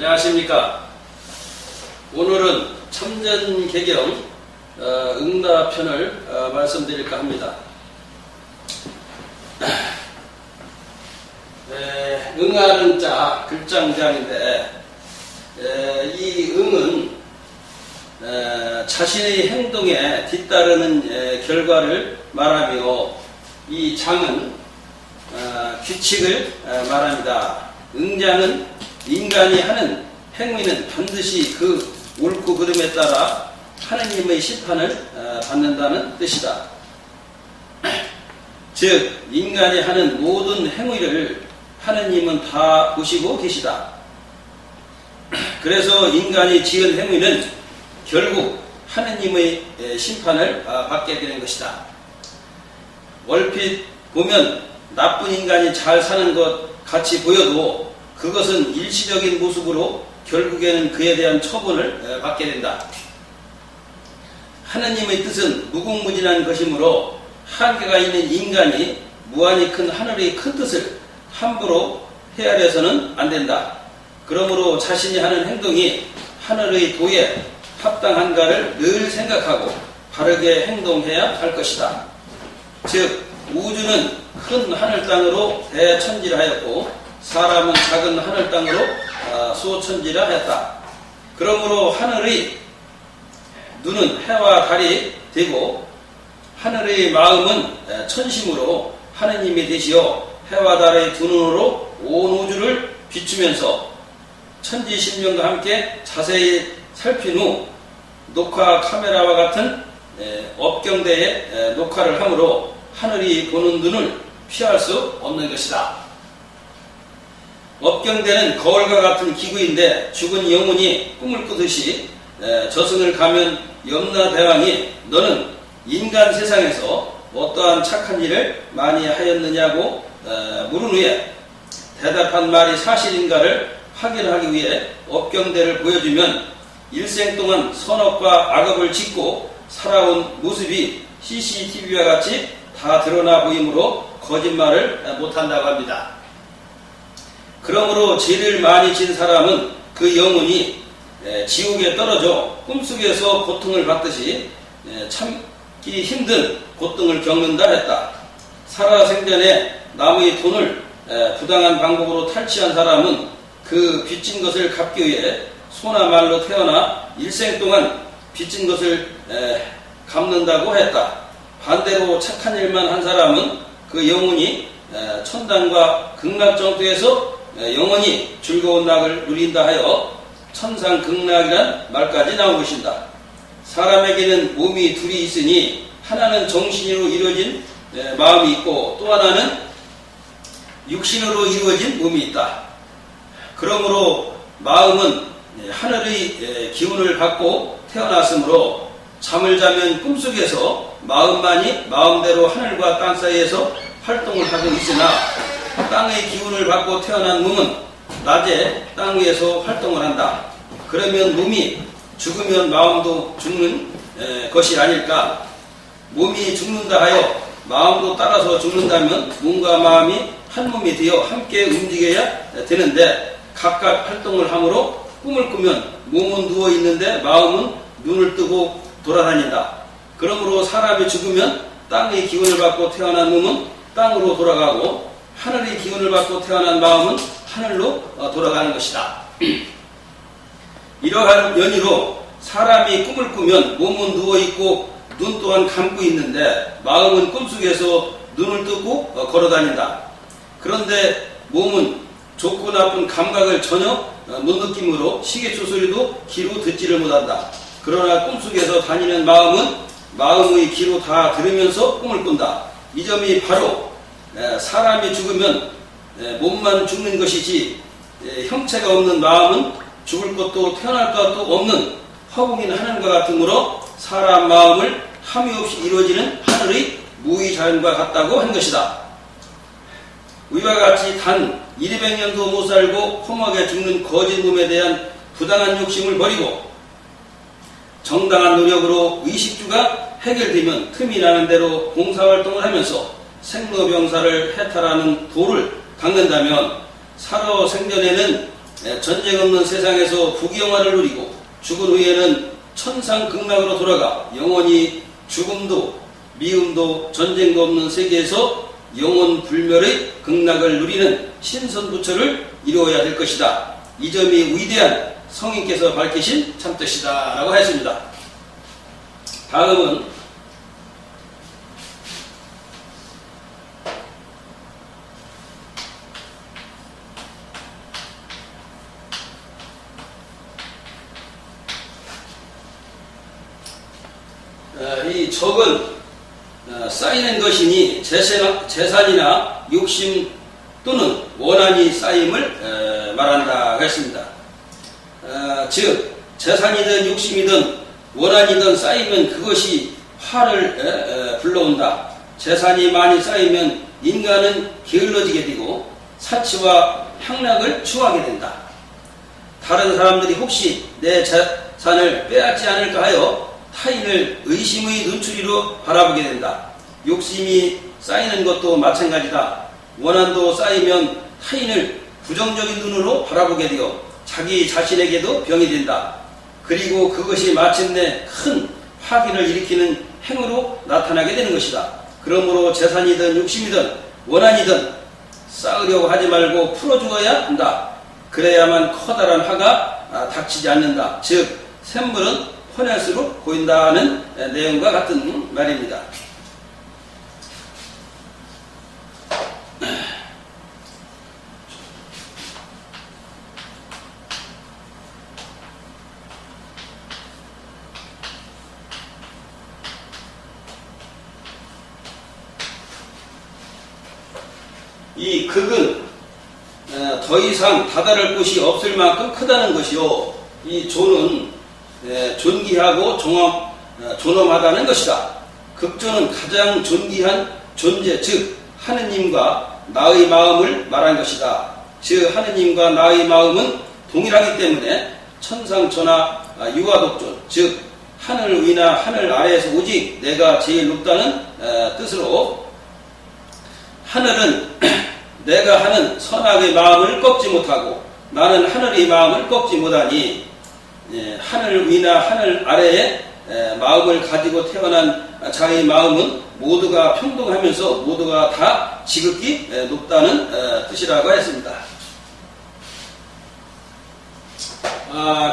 안녕하십니까. 오늘은 참전개경 응답편을 말씀드릴까 합니다. 응하는 자, 글장장인데 이 응은 자신의 행동에 뒤따르는 결과를 말하며 이 장은 규칙을 말합니다. 응장은 인간이 하는 행위는 반드시 그 옳고 그름에 따라 하느님의 심판을 받는다는 뜻이다. 즉 인간이 하는 모든 행위를 하느님은 다 보시고 계시다. 그래서 인간이 지은 행위는 결국 하느님의 심판을 받게 되는 것이다. 얼핏 보면 나쁜 인간이 잘 사는 것 같이 보여도 그것은 일시적인 모습으로 결국에는 그에 대한 처분을 받게 된다. 하느님의 뜻은 무궁무진한 것이므로 한계가 있는 인간이 무한히 큰 하늘의 큰 뜻을 함부로 헤아려서는 안 된다. 그러므로 자신이 하는 행동이 하늘의 도에 합당한가를 늘 생각하고 바르게 행동해야 할 것이다. 즉 우주는 큰 하늘 땅으로 대천지라 하였고 사람은 작은 하늘 땅으로 소천지라 하였다. 그러므로 하늘의 눈은 해와 달이 되고 하늘의 마음은 천심으로 하느님이 되시어 해와 달의 두 눈으로 온 우주를 비추면서 천지신명과 함께 자세히 살핀 후 녹화 카메라와 같은 업경대에 녹화를 하므로 하늘이 보는 눈을 피할 수 없는 것이다. 업경대는 거울과 같은 기구인데 죽은 영혼이 꿈을 꾸듯이 저승을 가면 염라대왕이 너는 인간 세상에서 어떠한 착한 일을 많이 하였느냐고 물은 후에 대답한 말이 사실인가를 확인하기 위해 업경대를 보여주면 일생 동안 선업과 악업을 짓고 살아온 모습이 CCTV와 같이 다 드러나 보이므로 거짓말을 못한다고 합니다. 그러므로 죄를 많이 진 사람은 그 영혼이 지옥에 떨어져 꿈속에서 고통을 받듯이 참기 힘든 고통을 겪는다 했다. 살아생전에 남의 돈을 부당한 방법으로 탈취한 사람은 그 빚진 것을 갚기 위해 소나 말로 태어나 일생 동안 빚진 것을 갚는다고 했다. 반대로 착한 일만 한 사람은 그 영혼이 천당과 극락정토에서 영원히 즐거운 낙을 누린다 하여 천상극락이란 말까지 나온 것입니다. 사람에게는 몸이 둘이 있으니 하나는 정신으로 이루어진 마음이 있고 또 하나는 육신으로 이루어진 몸이 있다. 그러므로 마음은 하늘의 기운을 받고 태어났으므로 잠을 자면 꿈속에서 마음만이 마음대로 하늘과 땅 사이에서 활동을 하고 있으나 땅의 기운을 받고 태어난 몸은 낮에 땅 위에서 활동을 한다. 그러면 몸이 죽으면 마음도 죽는 것이 아닐까? 몸이 죽는다 하여 마음도 따라서 죽는다면 몸과 마음이 한 몸이 되어 함께 움직여야 되는데 각각 활동을 하므로 꿈을 꾸면 몸은 누워있는데 마음은 눈을 뜨고 돌아다닌다. 그러므로 사람이 죽으면 땅의 기운을 받고 태어난 몸은 땅으로 돌아가고 하늘의 기운을 받고 태어난 마음은 하늘로 돌아가는 것이다. 이러한 연유로 사람이 꿈을 꾸면 몸은 누워있고 눈 또한 감고 있는데 마음은 꿈속에서 눈을 뜨고 걸어다닌다. 그런데 몸은 좋고 나쁜 감각을 전혀 못 느끼므로 시계초 소리도 귀로 듣지를 못한다. 그러나 꿈속에서 다니는 마음은 마음의 귀로 다 들으면서 꿈을 꾼다. 이 점이 바로 사람이 죽으면 몸만 죽는 것이지 형체가 없는 마음은 죽을 것도 태어날 것도 없는 허공인 하늘과 같으므로 사람 마음을 함이 없이 이루어지는 하늘의 무의자연과 같다고 한 것이다. 위와 같이 단 200년도 못 살고 험하게 죽는 거짓 몸에 대한 부당한 욕심을 버리고 정당한 노력으로 의식주가 해결되면 틈이 나는 대로 봉사활동을 하면서 생로병사를 해탈하는 도를 닦는다면 살아생전에는 전쟁 없는 세상에서 부귀영화를 누리고 죽은 후에는 천상극락으로 돌아가 영원히 죽음도 미움도 전쟁도 없는 세계에서 영원 불멸의 극락을 누리는 신선부처를 이루어야 될 것이다. 이 점이 위대한 성인께서 밝히신 참뜻이다 라고 했습니다. 다음은 이 적은 쌓이는 것이니 재산이나 욕심 또는 원한이 쌓임을 말한다 했습니다. 즉 재산이든 욕심이든 원한이든 쌓이면 그것이 화를 불러온다. 재산이 많이 쌓이면 인간은 게을러지게 되고 사치와 향락을 추구하게 된다. 다른 사람들이 혹시 내 재산을 빼앗지 않을까 하여 타인을 의심의 눈초리로 바라보게 된다. 욕심이 쌓이는 것도 마찬가지다. 원한도 쌓이면 타인을 부정적인 눈으로 바라보게 되어 자기 자신에게도 병이 된다. 그리고 그것이 마침내 큰 파기를 일으키는 행으로 나타나게 되는 것이다. 그러므로 재산이든 욕심이든 원한이든 쌓으려고 하지 말고 풀어주어야 한다. 그래야만 커다란 화가 닥치지 않는다. 즉 샘물은 퍼낼수록 보인다는 내용과 같은 말입니다. 이 극은 더 이상 다다를 곳이 없을 만큼 크다는 것이요. 이 조는 존귀하고 존엄하다는 것이다. 극조는 가장 존귀한 존재, 즉 하느님과 나의 마음을 말한 것이다. 즉 하느님과 나의 마음은 동일하기 때문에 천상천하 유아독존, 즉 하늘 위나 하늘 아래에서 오직 내가 제일 높다는 뜻으로 하늘은 내가 하는 선악의 마음을 꺾지 못하고 나는 하늘의 마음을 꺾지 못하니 하늘 위나 하늘 아래에 마음을 가지고 태어난 자의 마음은 모두가 평등하면서 모두가 다 지극히 높다는 뜻이라고 했습니다.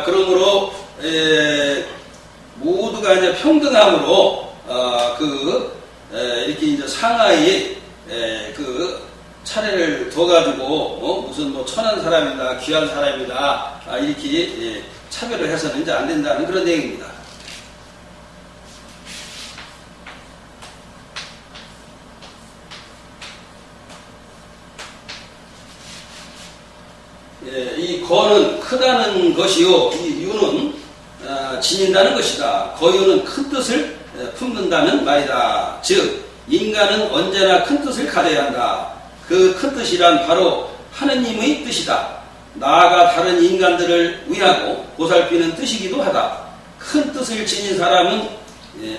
그러므로 모두가 이제 평등함으로 이렇게 이제 상하이 차례를 둬가지고 무슨 뭐 천한 사람이다 귀한 사람이다 이렇게 차별을 해서는 이제 안 된다는 그런 내용입니다. 이 거는 크다는 것이요, 이 유는 지닌다는 것이다. 거유는 큰 뜻을 품는다는 말이다. 즉 인간은 언제나 큰 뜻을 가져야 한다. 그 큰 뜻이란 바로 하느님의 뜻이다. 나아가 다른 인간들을 위하고 보살피는 뜻이기도 하다. 큰 뜻을 지닌 사람은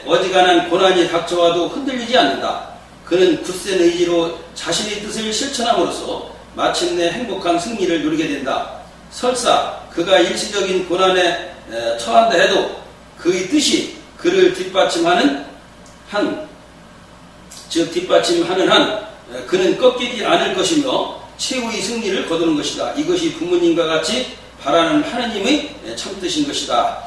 어지간한 고난이 닥쳐와도 흔들리지 않는다. 그는 굳센 의지로 자신의 뜻을 실천함으로써 마침내 행복한 승리를 누리게 된다. 설사 그가 일시적인 고난에 처한다 해도 그의 뜻이 그를 뒷받침하는 한 그는 꺾이지 않을 것이며 최후의 승리를 거두는 것이다. 이것이 부모님과 같이 바라는 하느님의 참뜻인 것이다.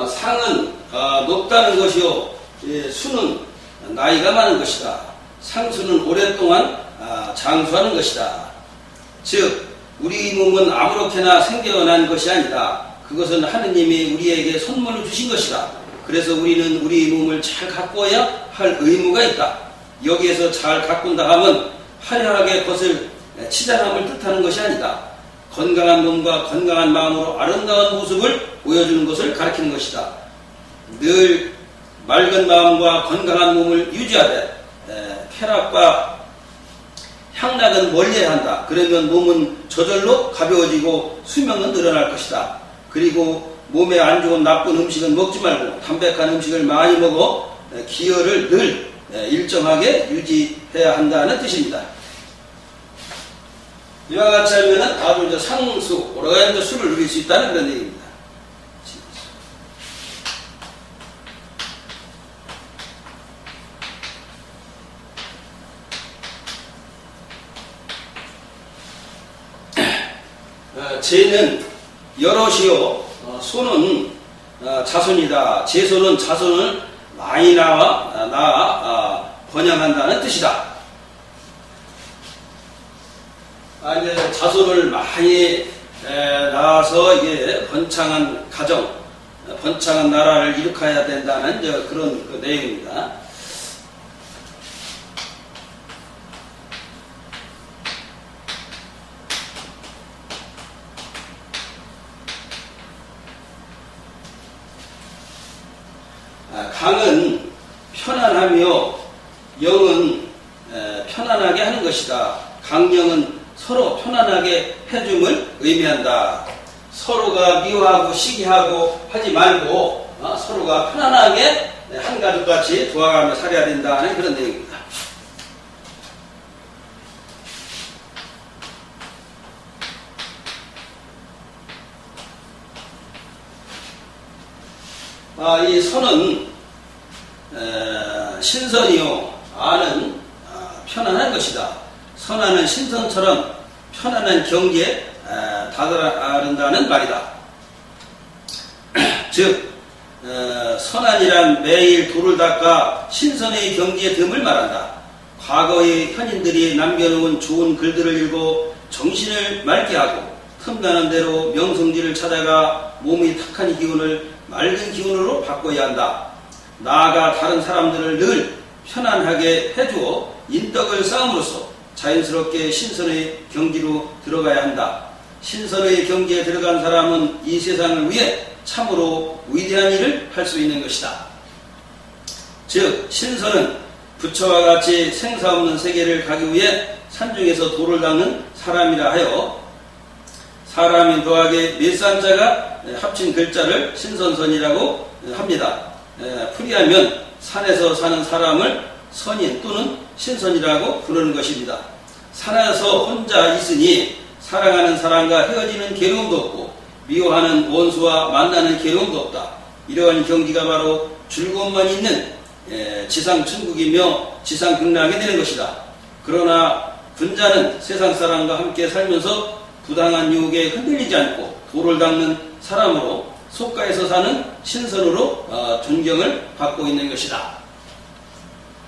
상은 높다는 것이요, 수는 나이가 많은 것이다. 상수는 오랫동안 장수하는 것이다. 즉 우리 몸은 아무렇게나 생겨난 것이 아니다. 그것은 하느님이 우리에게 선물로 주신 것이다. 그래서 우리는 우리 몸을 잘 가꾸어야 할 의무가 있다. 여기에서 잘 가꾼다 하면 화려하게 것을 치장함을 뜻하는 것이 아니다. 건강한 몸과 건강한 마음으로 아름다운 모습을 보여주는 것을 가리키는 것이다. 늘 맑은 마음과 건강한 몸을 유지하되 쾌락과 향락은 멀리해야 한다. 그러면 몸은 저절로 가벼워지고 수명은 늘어날 것이다. 그리고 몸에 안 좋은 나쁜 음식은 먹지 말고 담백한 음식을 많이 먹어 기혈을 늘 일정하게 유지해야 한다는 뜻입니다. 이와 같이 하면은 바로 이제 상수, 오래간 술을 누릴 수 있다는 그런 얘기입니다. 제는 여럿이요, 소는 자손이다. 제소는 자손을 많이 낳아 번영한다는 뜻이다. 이제 자손을 많이 낳아서 이게 번창한 가정, 번창한 나라를 일으켜야 된다는 그런 그 내용입니다. 강은 편안하며 영은 편안하게 하는 것이다. 강령은 서로 편안하게 해줌을 의미한다. 서로가 미워하고 시기하고 하지 말고 서로가 편안하게 한 가족같이 도와가며 살아야 된다는 그런 내용입니다. 이 선은 신선이요, 아는 편안한 것이다. 선하는 신선처럼 편안한 경지에 다다른다는 말이다. 즉 선한이란 매일 돌을 닦아 신선의 경지에 듦을 말한다. 과거의 현인들이 남겨놓은 좋은 글들을 읽어 정신을 맑게 하고 틈나는 대로 명성지를 찾아가 몸의 탁한 기운을 맑은 기운으로 바꿔야 한다. 나아가 다른 사람들을 늘 편안하게 해주어 인덕을 쌓음으로써 자연스럽게 신선의 경지로 들어가야 한다. 신선의 경지에 들어간 사람은 이 세상을 위해 참으로 위대한 일을 할 수 있는 것이다. 즉 신선은 부처와 같이 생사 없는 세계를 가기 위해 산중에서 돌을 닦는 사람이라 하여 사람이 더하게 몇 산자가 합친 글자를 신선선이라고 합니다. 풀이하면 산에서 사는 사람을 선인 또는 신선이라고 부르는 것입니다. 산에서 혼자 있으니 사랑하는 사람과 헤어지는 괴로움도 없고 미워하는 원수와 만나는 괴로움도 없다. 이러한 경지가 바로 즐거움만 있는 지상천국이며 지상극락이 되는 것이다. 그러나 군자는 세상 사람과 함께 살면서 부당한 유혹에 흔들리지 않고 돌을 닦는 사람으로 속가에서 사는 신선으로 존경을 받고 있는 것이다.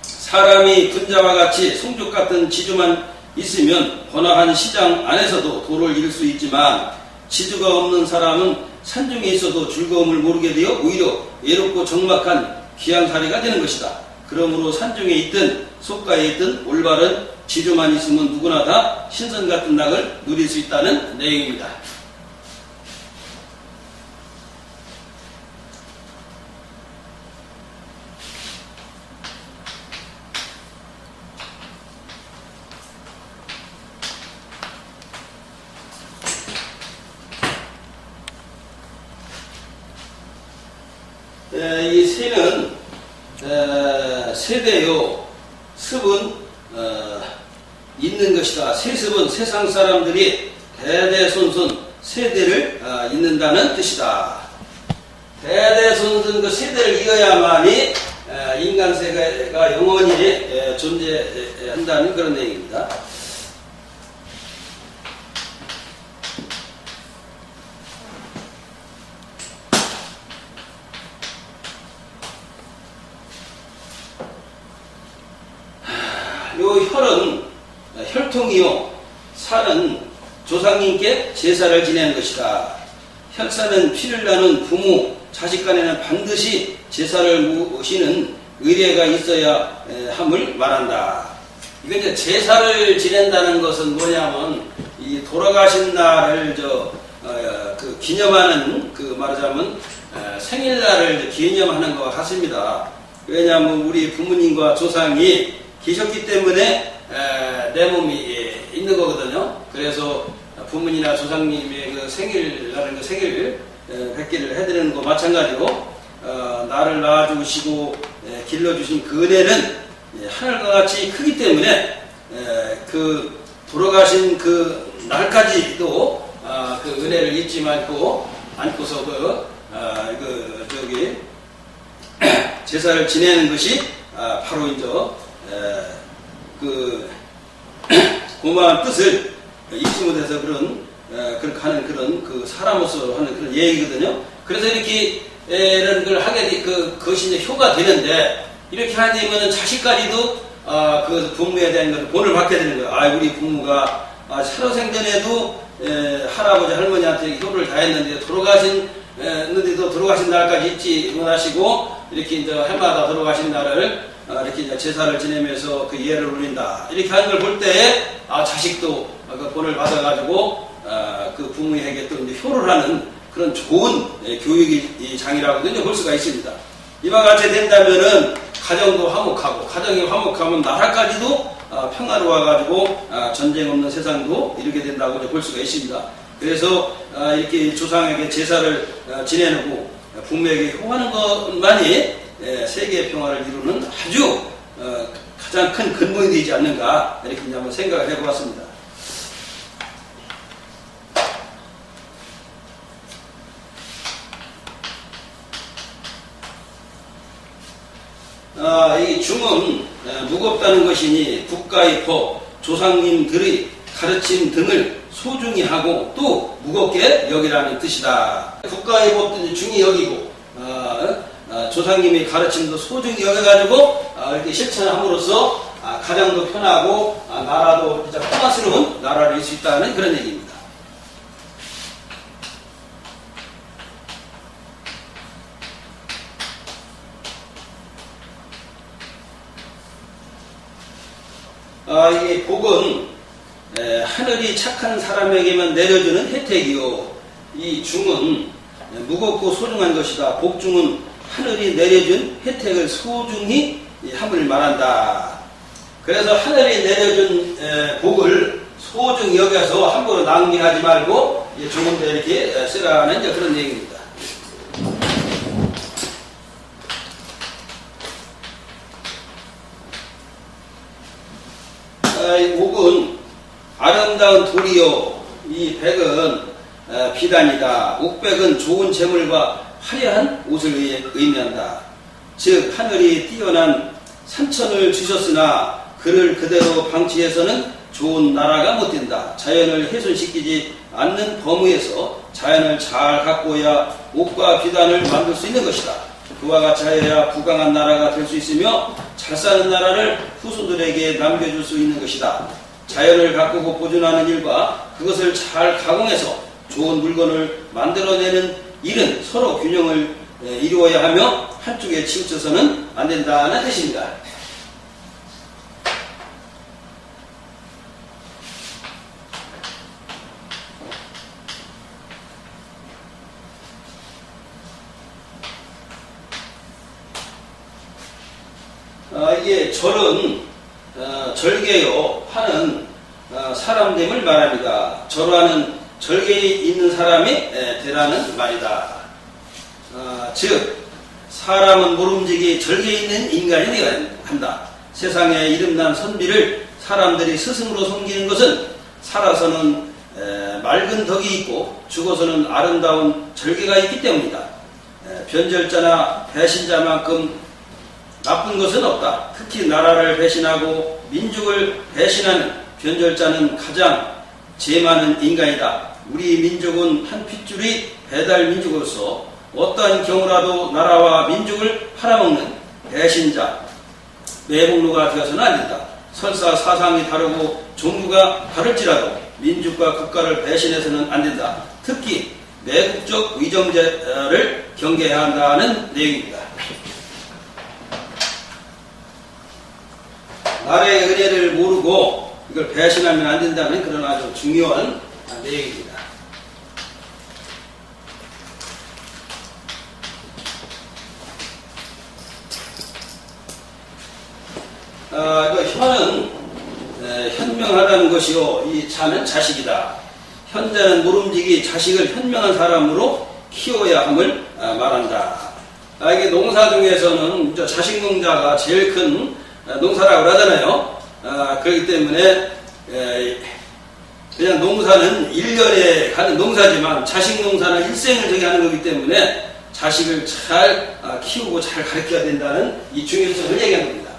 사람이 군자와 같이 송족 같은 지주만 있으면 번화한 시장 안에서도 도를 잃을 수 있지만 지주가 없는 사람은 산중에 있어도 즐거움을 모르게 되어 오히려 외롭고 적막한 귀양살이가 되는 것이다. 그러므로 산중에 있든 속가에 있든 올바른 지주만 있으면 누구나 다 신선 같은 낙을 누릴 수 있다는 내용입니다. 이 세는 세대요, 습은 있는 것이다. 세습은 세상 사람들이 대대손손 세대를 잇는다는 뜻이다. 대대손손 그 세대를 이어야만이 인간 세계가 영원히 존재한다는 그런 내용입니다. 요 혈은 혈통이요, 살은 조상님께 제사를 지내는 것이다. 혈사는 피를 나눈 부모, 자식 간에는 반드시 제사를 모시는 의례가 있어야 함을 말한다. 이거 이제 제사를 지낸다는 것은 뭐냐면 이 돌아가신 날을 그 기념하는 그 말하자면 생일날을 기념하는 것과 같습니다. 왜냐하면 우리 부모님과 조상이 계셨기 때문에 내 몸이 있는 거거든요. 그래서 부모님이나 조상님의 그 생일날은 그 생일 뵙기를 해드리는 거 마찬가지로 나를 낳아주시고 길러주신 그 은혜는 하늘과 같이 크기 때문에 그 돌아가신 그 날까지도 그 은혜를 잊지 않고서 제사를 지내는 것이 바로 이제 그 고마운 뜻을 잊지 못해서 그렇게 하는 그런 그 사람으로서 하는 그런 예의거든요. 그래서 이렇게 이런 걸 하게 그것이 이제 효가 되는데 이렇게 하게 되면 자식까지도 그 부모에 대한 걸 본을 받게 되는 거예요. 우리 부모가 살아생전에도 할아버지 할머니한테 효를 다했는데 돌아가신는데도 돌아가신 날까지 잊지 못하시고 이렇게 이제 해마다 돌아가신 날을 이렇게 이제 제사를 지내면서 그 예를 올린다. 이렇게 하는 걸 볼 때에 자식도 그 본을 받아가지고 그 부모에게 또 이제 효를 하는 그런 좋은 교육의 장이라고도 볼 수가 있습니다. 이와 같이 된다면은 가정도 화목하고 가정이 화목하면 나라까지도 평화로워가지고 전쟁 없는 세상도 이루게 된다고 볼 수가 있습니다. 그래서 이렇게 조상에게 제사를 지내고 부모에게 효하는 것만이 세계의 평화를 이루는 아주 가장 큰 근본이 되지 않는가 이렇게 한번 생각을 해보았습니다. 이 중은 무겁다는 것이니 국가의 법, 조상님들의 가르침 등을 소중히 하고 또 무겁게 여기라는 뜻이다. 국가의 법도 중히 여기고 조상님의 가르침도 소중히 여겨가지고 이렇게 실천함으로써 가정도 편하고 나라도 진짜 평화스러운 나라를 이룰 수 있다는 그런 얘기입니다. 이 복은 하늘이 착한 사람에게만 내려주는 혜택이요. 이 중은 무겁고 소중한 것이다. 복중은 하늘이 내려준 혜택을 소중히 함을 말한다. 그래서 하늘이 내려준 복을 소중히 여겨서 함부로 낭비하지 말고 조금 더 이렇게 쓰라는 그런 얘기입니다. 이 옥은 아름다운 돌이요. 이 백은 비단이다. 옥백은 좋은 재물과 화려한 옷을 의미한다. 즉 하늘이 뛰어난 산천을 주셨으나 그를 그대로 방치해서는 좋은 나라가 못 된다. 자연을 훼손시키지 않는 범위에서 자연을 잘 가꾸어야 옥과 비단을 만들 수 있는 것이다. 그와 같이 하여야 부강한 나라가 될 수 있으며 잘 사는 나라를 후손들에게 남겨줄 수 있는 것이다. 자연을 가꾸고 보존하는 일과 그것을 잘 가공해서 좋은 물건을 만들어내는 일은 서로 균형을 이루어야 하며 한쪽에 치우쳐서는 안 된다는 뜻입니다. 이게 절은 절개요 하는 사람됨을 말합니다. 절하는 절개에 있는 사람이 되라는 말이다. 즉 사람은 모름지기 절개에 있는 인간이 되어야 한다. 세상에 이름난 선비를 사람들이 스승으로 섬기는 것은 살아서는 맑은 덕이 있고 죽어서는 아름다운 절개가 있기 때문이다. 변절자나 배신자만큼 나쁜 것은 없다. 특히 나라를 배신하고 민족을 배신하는 변절자는 가장 죄 많은 인간이다. 우리 민족은 한 핏줄의 배달 민족으로서 어떠한 경우라도 나라와 민족을 팔아먹는 배신자, 매국노가 되어서는 안 된다. 설사 사상이 다르고 종교가 다를지라도 민족과 국가를 배신해서는 안 된다. 특히 매국적 위정자를 경계해야 한다는 내용입니다. 아래의 은혜를 모르고 이걸 배신하면 안 된다는 그런 아주 중요한 내용입니다. 현은 현명하다는 것이요, 이 자는 자식이다. 현자는 모름지기 자식을 현명한 사람으로 키워야 함을 말한다. 이게 농사 중에서는 자식 농자가 제일 큰 농사라고 하잖아요. 그렇기 때문에 그냥 농사는 1년에 가는 농사지만 자식 농사는 일생을 정의하는 거기 때문에 자식을 잘 키우고 잘 가르쳐야 된다는 이 중요성을 얘기하는 겁니다.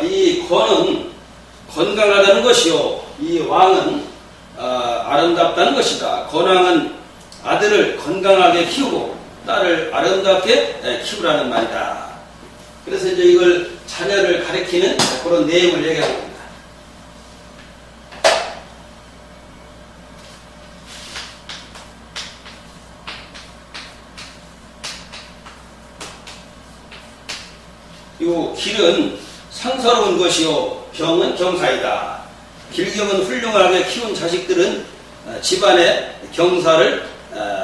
이 권은 건강하다는 것이요, 이 왕은 아름답다는 것이다. 권왕은 아들을 건강하게 키우고 딸을 아름답게 키우라는 말이다. 그래서 이제 이걸 자녀를 가리키는 그런 내용을 얘기하는 겁니다. 요 길은 상서로운 것이요, 병은 경사이다. 길경은 훌륭하게 키운 자식들은 집안에 경사를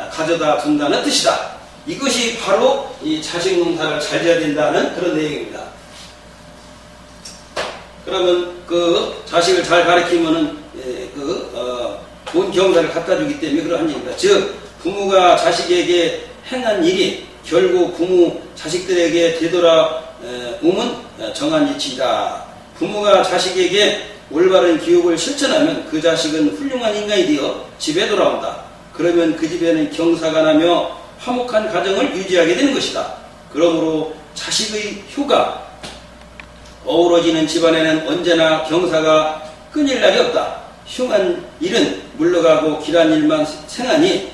가져다 둔다는 뜻이다. 이것이 바로 이 자식 농사를 잘 지어야 된다는 그런 내용입니다. 그러면 그 자식을 잘 가르치면은 본 경사를 갖다 주기 때문에 그러한 얘기입니다. 즉, 부모가 자식에게 행한 일이 결국 부모 자식들에게 되돌아 오면 정한 이치이다. 부모가 자식에게 올바른 교육을 실천하면 그 자식은 훌륭한 인간이 되어 집에 돌아온다. 그러면 그 집에는 경사가 나며 화목한 가정을 유지하게 되는 것이다. 그러므로 자식의 효가 어우러지는 집안에는 언제나 경사가 끊일 날이 없다. 흉한 일은 물러가고 길한 일만 생하니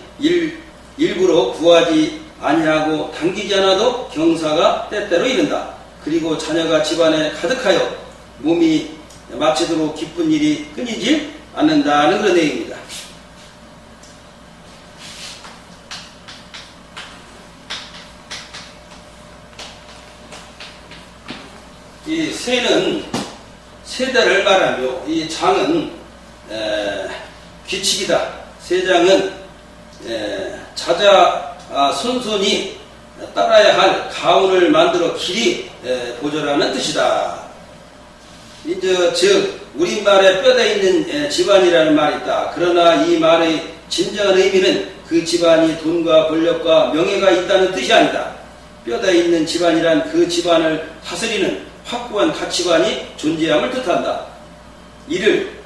일부러 구하지 아니하고 당기지 않아도 경사가 때때로 이른다. 그리고 자녀가 집안에 가득하여 몸이 마치도록 기쁜 일이 끊이질 않는다는 그런 내용입니다. 이 세는 세대를 말하며 이 장은 규칙이다. 세장은 자자손손이 따라야 할 가훈을 만들어 길이 보존하는 뜻이다. 이제 즉 우리말에 뼈대 있는 집안이라는 말이 있다. 그러나 이 말의 진정한 의미는 그 집안이 돈과 권력과 명예가 있다는 뜻이 아니다. 뼈대 있는 집안이란 그 집안을 다스리는 확고한 가치관이 존재함을 뜻한다. 이를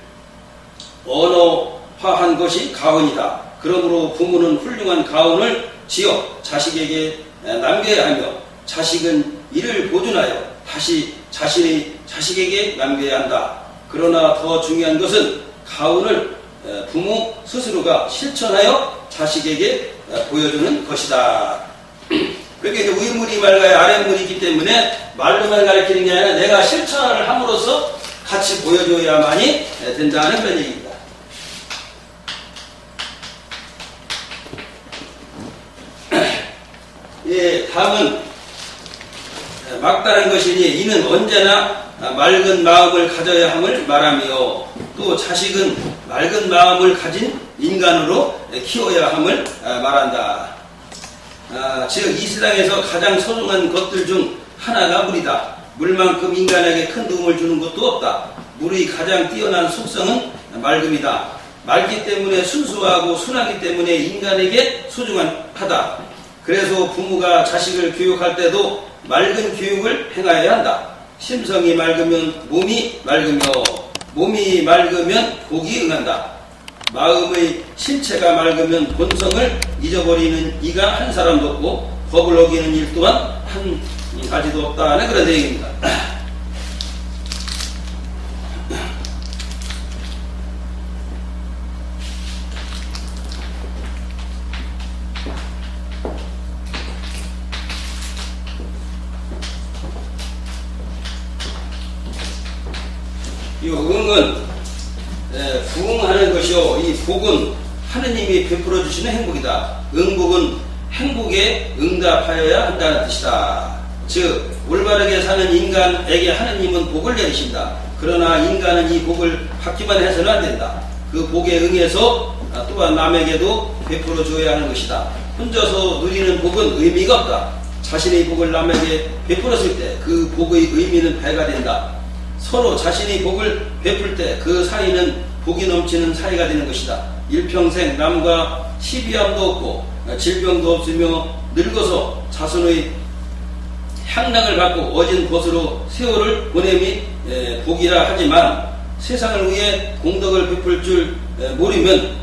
언어화한 것이 가훈이다. 그러므로 부모는 훌륭한 가훈을 지어 자식에게 남겨야 하며 자식은 이를 보존하여 다시 자식에게 남겨야 한다. 그러나 더 중요한 것은 가훈을 부모 스스로가 실천하여 자식에게 보여주는 것이다. 그렇게 이제 위물이 맑아야 아랫물이 있기 때문에 말로만 가르치는 게 아니라 내가 실천을 함으로써 같이 보여줘야만이 된다는 그런 얘기입니다. 예, 다음은 막다른 것이니 이는 언제나 맑은 마음을 가져야 함을 말하며 또 자식은 맑은 마음을 가진 인간으로 키워야 함을 말한다. 즉 이 세상에서 가장 소중한 것들 중 하나가 물이다. 물만큼 인간에게 큰 도움을 주는 것도 없다. 물의 가장 뛰어난 속성은 맑음이다. 맑기 때문에 순수하고 순하기 때문에 인간에게 소중하다. 그래서 부모가 자식을 교육할 때도 맑은 교육을 행하여야 한다. 심성이 맑으면 몸이 맑으며 몸이 맑으면 복이 응한다. 마음의 실체가 맑으면 본성을 잊어버리는 이가 한 사람도 없고 법을 어기는 일 또한 한 가지도 없다는 그런 내용입니다. 이 응은 부응하는 것이요. 이 복은 하느님이 베풀어 주시는 행복이다. 응복은 행복에 응답하여야 한다는 뜻이다. 즉 올바르게 사는 인간에게 하느님은 복을 내리신다. 그러나 인간은 이 복을 받기만 해서는 안 된다. 그 복에 응해서 또한 남에게도 베풀어 줘야 하는 것이다. 혼자서 누리는 복은 의미가 없다. 자신의 복을 남에게 베풀었을 때 그 복의 의미는 배가 된다. 서로 자신의 복을 베풀 때 그 사이는 복이 넘치는 사이가 되는 것이다. 일평생 남과 시비함도 없고 질병도 없으며 늙어서 자손의 향락을 받고 어진 곳으로 세월을 보냄이 복이라 하지만 세상을 위해 공덕을 베풀 줄 모르면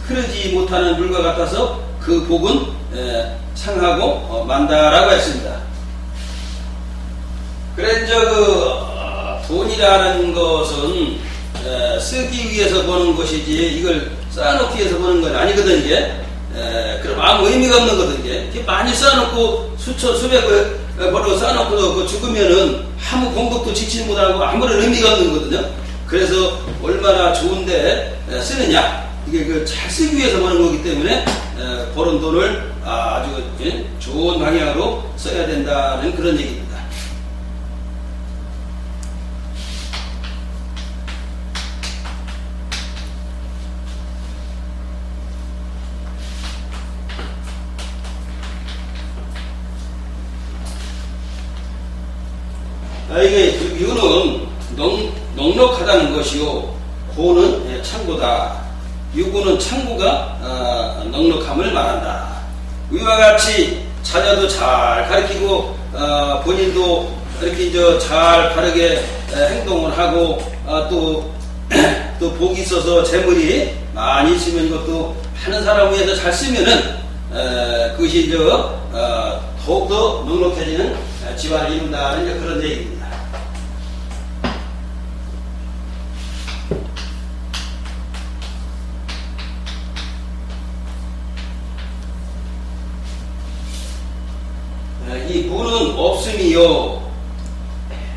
흐르지 못하는 물과 같아서 그 복은 상하고 만다라고 했습니다. 그래 돈이라는 것은 쓰기 위해서 버는 것이지 이걸 쌓아놓기 위해서 버는 건 아니거든. 이게 그럼 아무 의미가 없는 거든. 이게 많이 쌓아놓고 수백을 벌어 쌓아놓고 죽으면은 아무 공덕도 지키지 못하고 아무런 의미가 없는 거거든요. 그래서 얼마나 좋은데 쓰느냐, 이게 잘 쓰기 위해서 버는 거기 때문에 버는 돈을 아주 좋은 방향으로 써야 된다는 그런 얘기입니다. 이게 유는 넉넉하다는 것이요, 고는 창고다. 유고는 창고가 넉넉함을 말한다. 위와 같이 자녀도 잘 가르치고 본인도 이렇게 잘 바르게 행동을 하고 또 복이 있어서 재물이 많이 있으면 이것도 많은 사람 위해서 잘 쓰면은 그것이 더욱더 넉넉해지는 집안을 이룬다는 그런 얘기입니다. 이 무는 없음이요,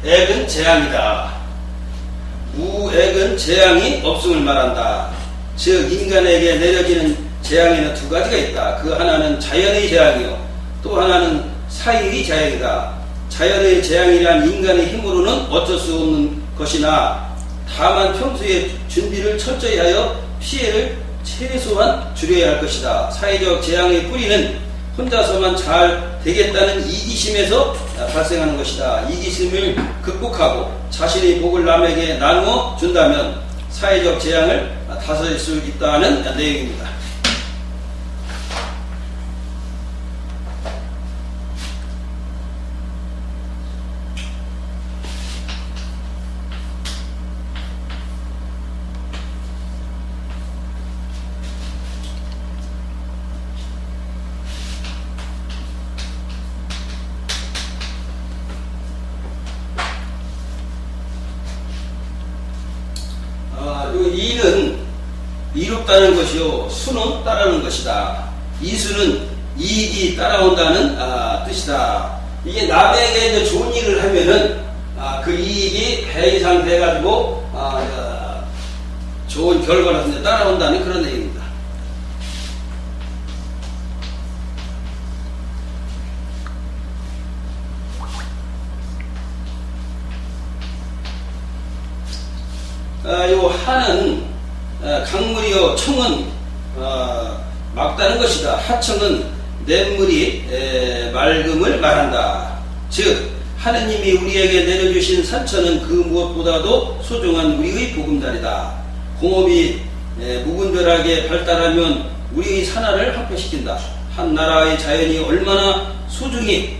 액은 재앙이다. 무액은 재앙이 없음을 말한다. 즉 인간에게 내려지는 재앙에는 두 가지가 있다. 그 하나는 자연의 재앙이요, 또 하나는 사일의 재앙이다. 자연의 재앙이란 인간의 힘으로는 어쩔 수 없는 것이나 다만 평소에 준비를 철저히 하여 피해를 최소한 줄여야 할 것이다. 사회적 재앙의 뿌리는 혼자서만 잘 되겠다는 이기심에서 발생하는 것이다. 이기심을 극복하고 자신의 복을 남에게 나누어 준다면 사회적 재앙을 다스릴 수 있다는 내용입니다. 이는 이롭다는 것이요, 수는 따르는 것이다. 이수는 이익이 따라온다는 뜻이다. 이게 남에게 이제 좋은 일을 하면은 그 이익이 배 이상 돼가지고 좋은 결과가 따라온다는 그런 얘기입니다. 요 하는 강물이요, 청은 막다는 것이다. 하청은 냇물이 맑음을 말한다. 즉 하느님이 우리에게 내려주신 산천은 그 무엇보다도 소중한 우리의 보금자리다. 공업이 무분별하게 발달하면 우리의 산하를 한패시킨다. 한 나라의 자연이 얼마나 소중히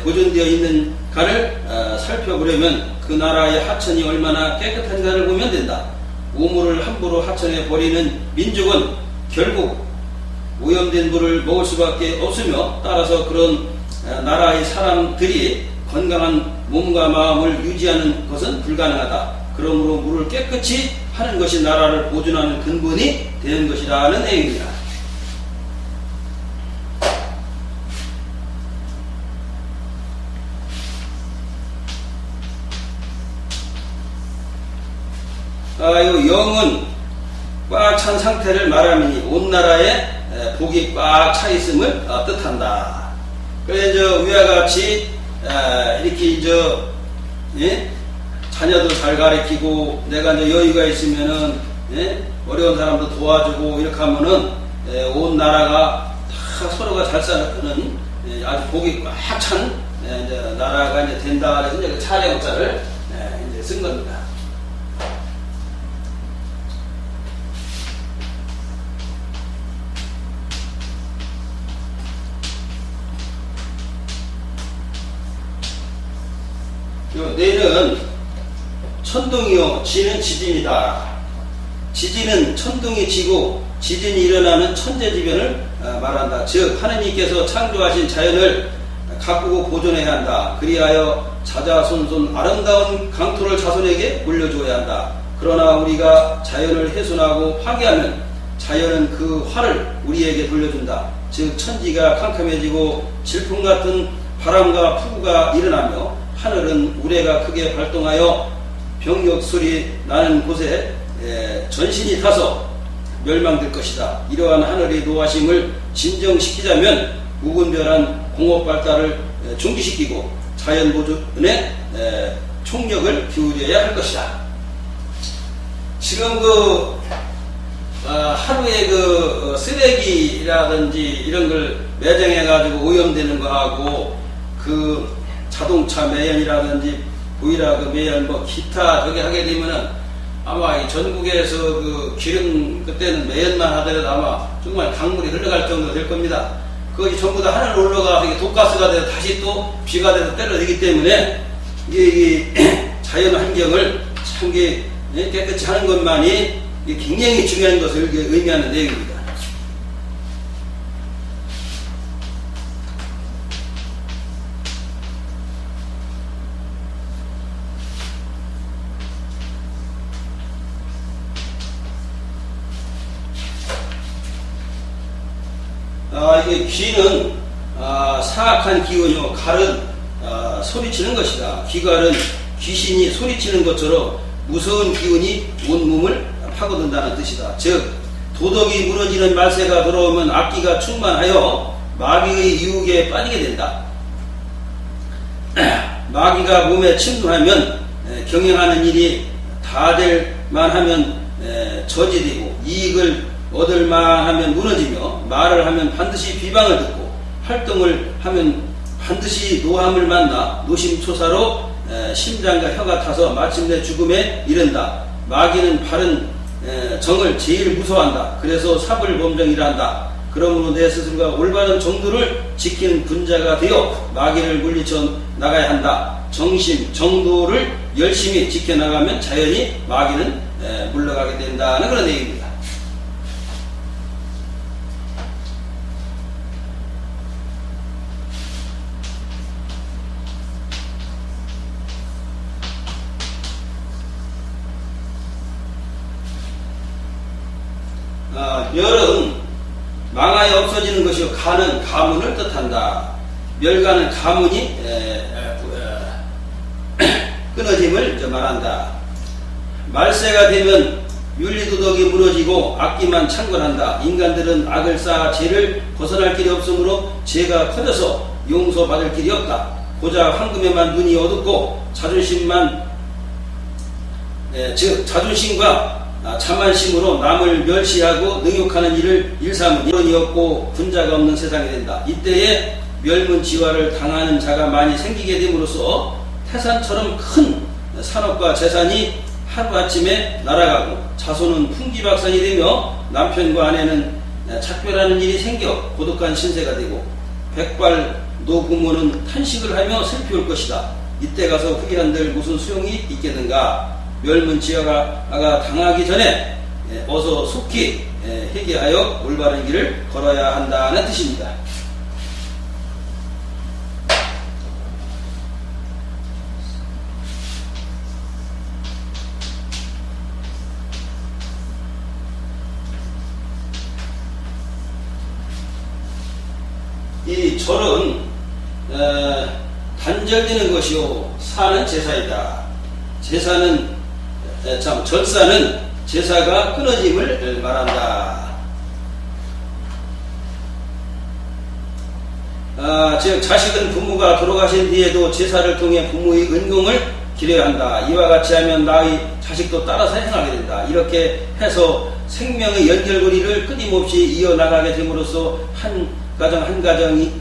보존되어 있는가를 살펴보려면 그 나라의 하천이 얼마나 깨끗한가를 보면 된다. 우물을 함부로 하천에 버리는 민족은 결국 오염된 물을 먹을 수밖에 없으며, 따라서 그런 나라의 사람들이 건강한 몸과 마음을 유지하는 것은 불가능하다. 그러므로 물을 깨끗이 하는 것이 나라를 보존하는 근본이 되는 것이라는 내용입니다. 요 영은 꽉 찬 상태를 말하니 온 나라에 복이 꽉 차 있음을 뜻한다. 그래 위와 같이 이렇게 예? 자녀도 잘 가르치고 내가 여유가 있으면은 어려운 사람도 도와주고 이렇게 하면은 온 나라가 다 서로가 잘 사는 아주 복이 꽉 찬 나라가 이제 된다. 그래서 이제 그 차례원자를 이제 쓴 겁니다. 내는 천둥이요 지는 지진이다. 지진은 천둥이 지고 지진이 일어나는 천재지변을 말한다. 즉 하느님께서 창조하신 자연을 가꾸고 보존해야 한다. 그리하여 자자손손 아름다운 강토를 자손에게 물려주어야 한다. 그러나 우리가 자연을 훼손하고 파괴하면 자연은 그 화를 우리에게 돌려준다. 즉 천지가 캄캄해지고 질풍 같은 바람과 폭우가 일어나며 하늘은 우레가 크게 발동하여 병력 소리 나는 곳에 전신이 타서 멸망될 것이다. 이러한 하늘의 노하심을 진정시키자면 무분별한 공업 발달을 중지시키고 자연 보존에 총력을 기울여야 할 것이다. 지금 하루에 쓰레기라든지 이런 걸 매정해가지고 오염되는 거하고 자동차 매연이라든지 보일러 매연 기타 저기 하게 되면은 아마 이 전국에서 기름 그때는 매연만 하더라도 아마 정말 강물이 흘러갈 정도 될 겁니다. 그것이 전부 다 하늘로 올라가서 독가스가 돼서 다시 또 비가 돼서 때려지기 때문에 이게 자연 환경을 참 깨끗이 하는 것만이 굉장히 중요한 것을 의미하는 내용입니다. 이게 귀는 사악한 기운이요, 갈은 소리치는 것이다. 귀갈은 귀신이 소리치는 것처럼 무서운 기운이 온 몸을 파고든다는 뜻이다. 즉 도덕이 무너지는 말세가 들어오면 악기가 충만하여 마귀의 유혹에 빠지게 된다. 마귀가 몸에 침투하면 경영하는 일이 다 될만 하면 저지되고 이익을 얻을만 하면 무너지며 말을 하면 반드시 비방을 듣고 활동을 하면 반드시 노함을 만나 노심초사로 심장과 혀가 타서 마침내 죽음에 이른다. 마귀는 바른 정을 제일 무서워한다. 그래서 사불범정이라 한다. 그러므로 내 스스로가 올바른 정도를 지키는 군자가 되어 마귀를 물리쳐 나가야 한다. 정심, 정도를 열심히 지켜나가면 자연히 마귀는 물러가게 된다는 그런 얘기입니다. 멸은 망하여 없어지는 것이요 가는 가문을 뜻한다. 멸가는 가문이 끊어짐을 말한다. 말세가 되면 윤리도덕이 무너지고 악기만 창궐한다. 인간들은 악을 쌓아 죄를 벗어날 길이 없으므로 죄가 커져서 용서받을 길이 없다. 고작 황금에만 눈이 어둡고 자존심과 자만심으로 남을 멸시하고 능욕하는 일을 일삼은 이론이 없고 군자가 없는 세상이 된다. 이때에 멸문지화를 당하는 자가 많이 생기게 됨으로써 태산처럼 큰 산업과 재산이 하루아침에 날아가고 자손은 풍기박산이 되며 남편과 아내는 작별하는 일이 생겨 고독한 신세가 되고 백발 노부모는 탄식을 하며 슬피울 것이다. 이때 가서 후기한들 무슨 소용이 있겠는가. 멸문지화가 당하기 전에 어서 속히 회개하여 올바른 길을 걸어야 한다는 뜻입니다. 이 절은 단절되는 것이요 사는 제사이다. 절사는 제사가 끊어짐을 말한다. 즉 자식은 부모가 돌아가신 뒤에도 제사를 통해 부모의 은공을 기려야 한다. 이와 같이 하면 나의 자식도 따라서 행하게 된다. 이렇게 해서 생명의 연결고리를 끊임없이 이어나가게 됨으로써 한 가정으로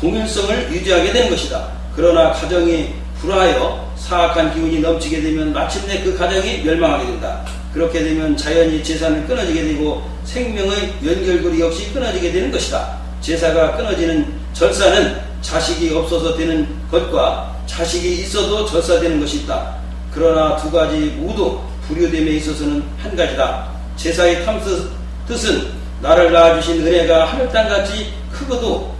동일성을 유지하게 되는 것이다. 그러나 가정이 불화하여 사악한 기운이 넘치게 되면 마침내 그 가정이 멸망하게 된다. 그렇게 되면 자연히 제사는 끊어지게 되고 생명의 연결고리 역시 끊어지게 되는 것이다. 제사가 끊어지는 절사는 자식이 없어서 되는 것과 자식이 있어도 절사되는 것이 있다. 그러나 두 가지 모두 불효됨에 있어서는 한 가지다. 제사의 뜻은 나를 낳아주신 은혜가 하늘 땅같이 크므로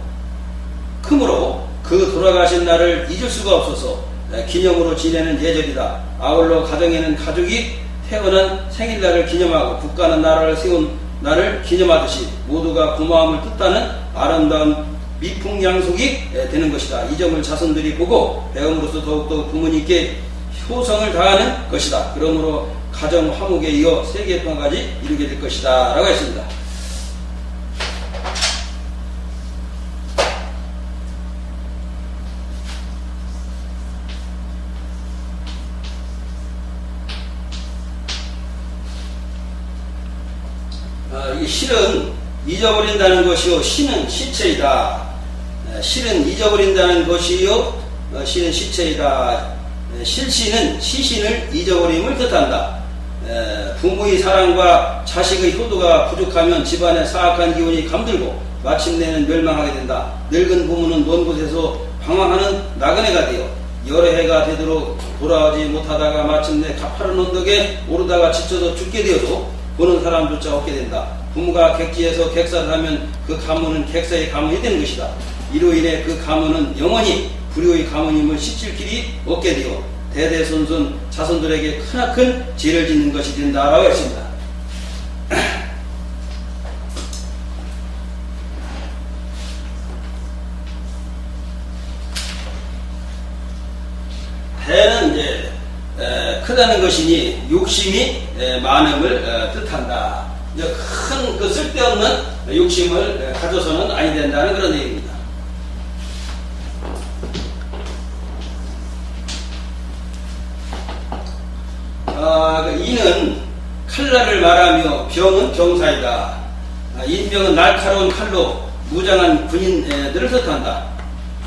그 돌아가신 나를 잊을 수가 없어서 기념으로 지내는 예절이다. 아울러 가정에는 가족이 태어난 생일날을 기념하고 국가는 나라를 세운 나를 기념하듯이 모두가 고마움을 뜻하는 아름다운 미풍양속이 되는 것이다. 이 점을 자손들이 보고 배움으로써 더욱더 부모님께 효성을 다하는 것이다. 그러므로 가정 화목에 이어 세계 평화까지 이루게 될 것이다 라고 했습니다. 이 실은 잊어버린다는 것이요 시는 시체이다. 실은 잊어버린다는 것이요 시는 시체이다. 실시는 시신을 잊어버림을 뜻한다. 부모의 사랑과 자식의 효도가 부족하면 집안에 사악한 기운이 감들고 마침내는 멸망하게 된다. 늙은 부모는 먼 곳에서 방황하는 나그네가 되어 여러 해가 되도록 돌아오지 못하다가 마침내 가파른 언덕에 오르다가 지쳐서 죽게 되어도 보는 사람조차 없게 된다. 부모가 객지에서 객사를 하면 그 가문은 객사의 가문이 되는 것이다. 이로 인해 그 가문은 영원히 불효의 가문임을 시칠 길이 없게 되어 대대손손 자손들에게 크나큰 죄를 짓는 것이 된다라고 했습니다. 대는 이제 크다는 것이니 욕심이 많음을 뜻한다. 큰 그 쓸데없는 욕심을 가져서는 아니 된다는 그런 얘기입니다. 이는 칼날을 말하며 병은 병사이다. 인병은 날카로운 칼로 무장한 군인들을 뜻한다.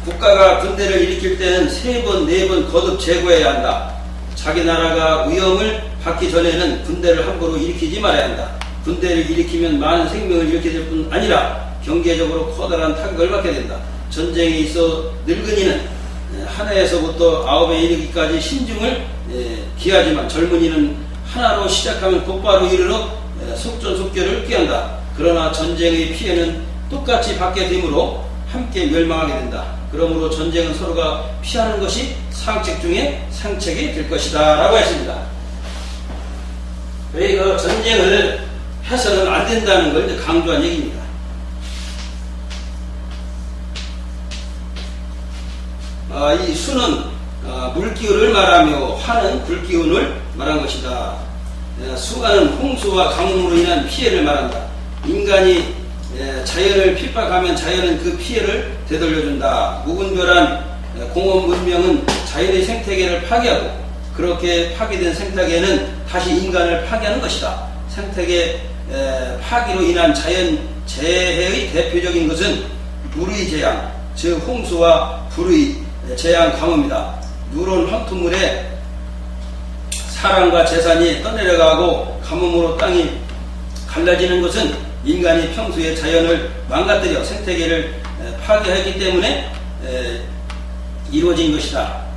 국가가 군대를 일으킬 때는 3번, 4번 거듭 제거해야 한다. 자기 나라가 위험을 받기 전에는 군대를 함부로 일으키지 말아야 한다. 군대를 일으키면 많은 생명을 잃게 될 뿐 아니라 경제적으로 커다란 타격을 받게 된다. 전쟁에 있어 늙은이는 하나에서부터 9에 이르기까지 신중을 기하지만 젊은이는 하나로 시작하면 곧바로 이르러 속전속결을 꾀한다. 그러나 전쟁의 피해는 똑같이 받게 되므로 함께 멸망하게 된다. 그러므로 전쟁은 서로가 피하는 것이 상책 중에 상책이 될 것이다 라고 했습니다. 그 전쟁을 해서는 안 된다는 걸 강조한 얘기입니다. 이 수는 물기운을 말하며 화는 불기운을 말한 것이다. 수가는 홍수와 가뭄으로 인한 피해를 말한다. 인간이 자연을 핍박하면 자연은 그 피해를 되돌려준다. 무분별한 공업 문명은 자연의 생태계를 파괴하고 그렇게 파괴된 생태계는 다시 인간을 파괴하는 것이다. 생태계 파괴로 인한 자연 재해의 대표적인 것은 물의 재앙, 즉 홍수와 불의 재앙 가뭄이다. 누런 황토물에 사람과 재산이 떠내려가고 가뭄으로 땅이 갈라지는 것은 인간이 평소에 자연을 망가뜨려 생태계를 파괴했기 때문에 이루어진 것이다.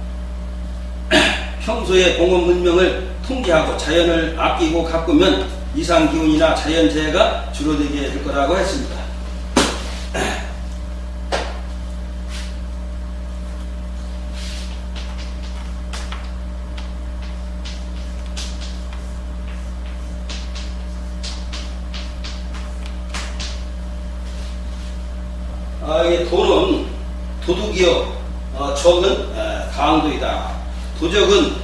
평소에 공업 문명을 통제하고 자연을 아끼고 가꾸면 이상기운이나 자연재해가 줄어들게 될 거라고 했습니다. 이 도는 도둑이요 적은 강도이다. 도적은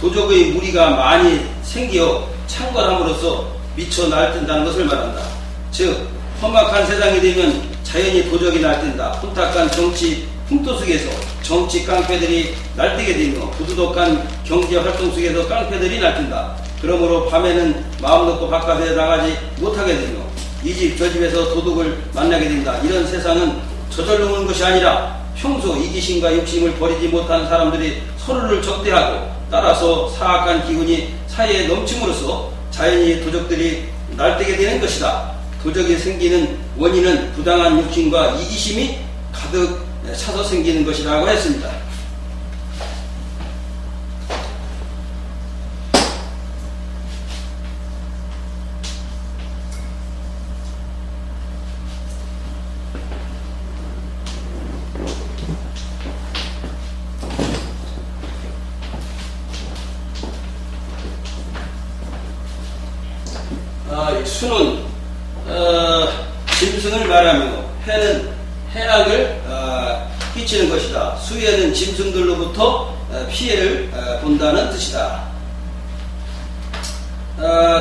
도적의 무리가 많이 생겨 창궐함으로써 미쳐 날뛴다는 것을 말한다. 즉 험악한 세상이 되면 자연히 도적이 날뛴다. 혼탁한 정치 풍토 속에서 정치 깡패들이 날뛰게 되며 부도덕한 경제활동 속에서 깡패들이 날뛴다. 그러므로 밤에는 마음 놓고 바깥에 나가지 못하게 되며 이 집 저 집에서 도둑을 만나게 된다. 이런 세상은 저절로 오는 것이 아니라 평소 이기심과 욕심을 버리지 못한 사람들이 서로를 적대하고 따라서 사악한 기운이 사회에 넘침으로써 자연히 도적들이 날뛰게 되는 것이다. 도적이 생기는 원인은 부당한 욕심과 이기심이 가득 차서 생기는 것이라고 했습니다. 수는 짐승을 말하며 해는 해악을 끼치는 것이다. 수에는 짐승들로부터 피해를 본다는 뜻이다.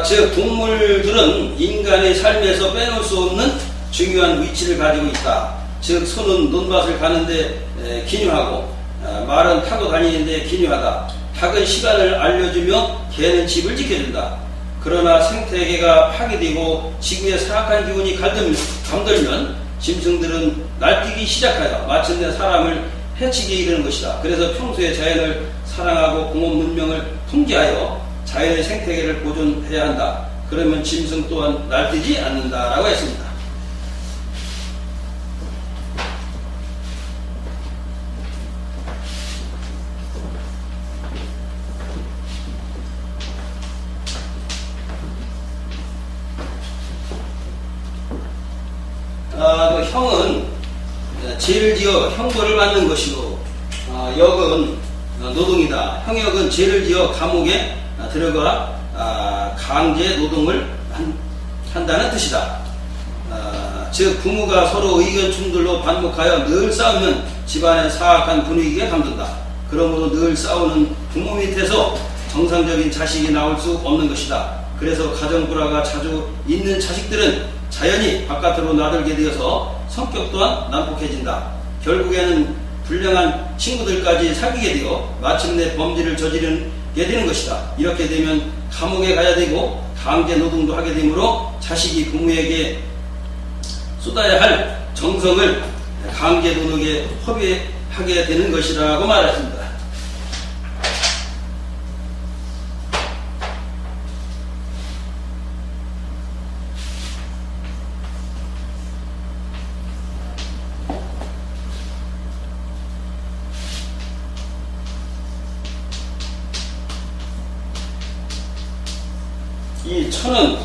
즉 동물들은 인간의 삶에서 빼놓을 수 없는 중요한 위치를 가지고 있다. 즉 소는 논밭을 가는데 기뉴하고 말은 타고 다니는데 기뉴하다. 닭은 시간을 알려주며 개는 집을 지켜준다. 그러나 생태계가 파괴되고 지구의 사악한 기운이 감돌면 짐승들은 날뛰기 시작하여 마침내 사람을 해치게 이르는 것이다. 그래서 평소에 자연을 사랑하고 공업 문명을 통제하여 자연의 생태계를 보존해야 한다. 그러면 짐승 또한 날뛰지 않는다라고 했습니다. 형은 죄를 지어 형벌을 받는 것이고 역은 노동이다. 형역은 죄를 지어 감옥에 들어가 강제 노동을 한다는 뜻이다. 즉 부모가 서로 의견 충돌로 반복하여 늘 싸우면 집안의 사악한 분위기가 감돈다. 그러므로 늘 싸우는 부모 밑에서 정상적인 자식이 나올 수 없는 것이다. 그래서 가정 불화가 자주 있는 자식들은 자연히 바깥으로 나들게 되어서 성격 또한 난폭해진다. 결국에는 불량한 친구들까지 사귀게 되어 마침내 범죄를 저지르게 되는 것이다. 이렇게 되면 감옥에 가야 되고 강제 노동도 하게 되므로 자식이 부모에게 쏟아야 할 정성을 강제 노동에 허비하게 되는 것이라고 말했습니다. 이 천은